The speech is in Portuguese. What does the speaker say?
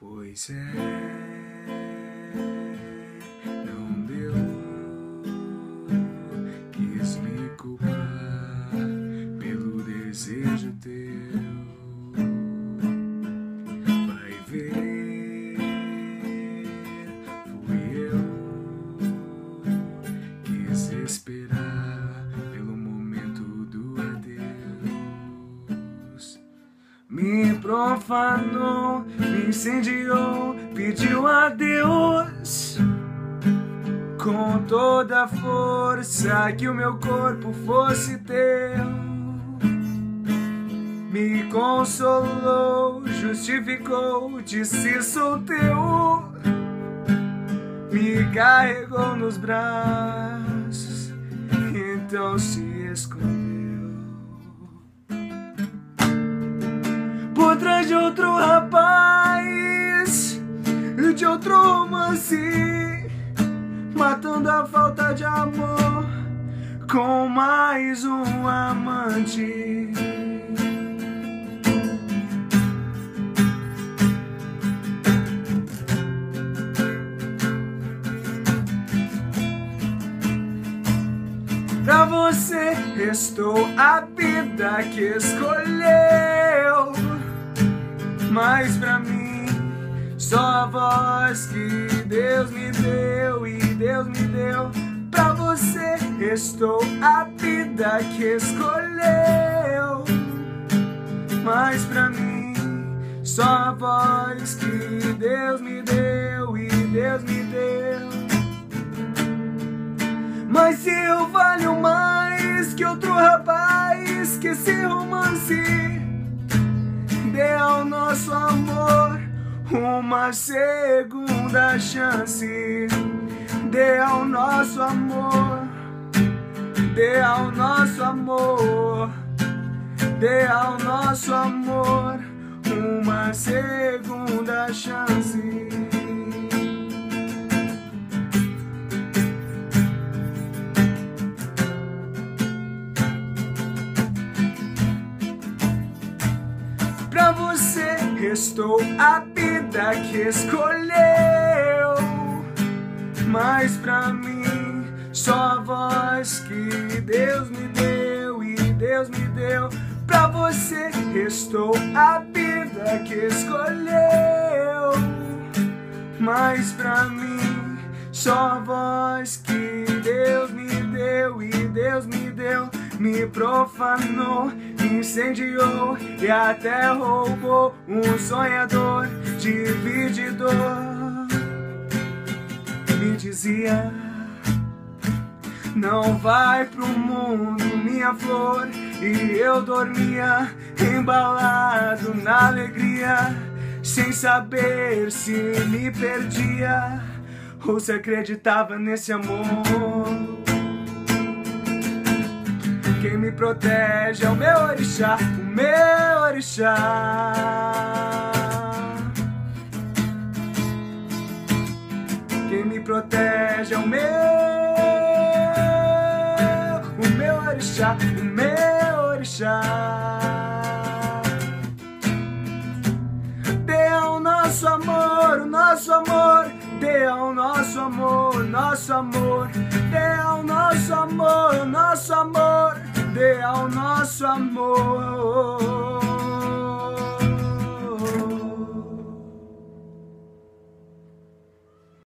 Pois é, não deu, quis me culpar pelo desejo teu. Vai ver, fui eu, quis esperar pelo momento do adeus. Me profanou, me incendiou, pediu a Deus com toda a força que o meu corpo fosse teu. Me consolou, justificou, disse sou teu. Me carregou nos braços, então se escondeu por trás de outro rapaz, de outro romance, matando a falta de amor com mais um amante. Pra você restou a vida que escolheu, mas pra mim só a voz que Deus me deu e Deus me deu. Pra você restou a vida que escolheu, mas pra mim só a voz que Deus me deu e Deus me deu. Mas eu valho mais que outro rapaz, que esse romance. Dê ao nosso amor uma segunda chance. Dê ao nosso amor, dê ao nosso amor, dê ao nosso amor uma segunda chance. Pra você restou a vida que escolheu, mas pra mim só a voz que Deus me deu e Deus me deu. Pra você restou a vida que escolheu, mas pra mim só a voz que Deus me deu e Deus me deu. Me profanou, me incendiou e até roubou um sonhador, divididor. Me dizia, não vai pro mundo, minha flor. E eu dormia embalado na alegria, sem saber se me perdia ou se acreditava nesse amor. Quem me protege é o meu orixá, o meu orixá. Quem me protege é o meu orixá, o meu orixá. Dê ao nosso amor, o nosso amor. Dê ao nosso amor, nosso amor. Dê ao nosso amor, nosso amor. Dê ao nosso amor.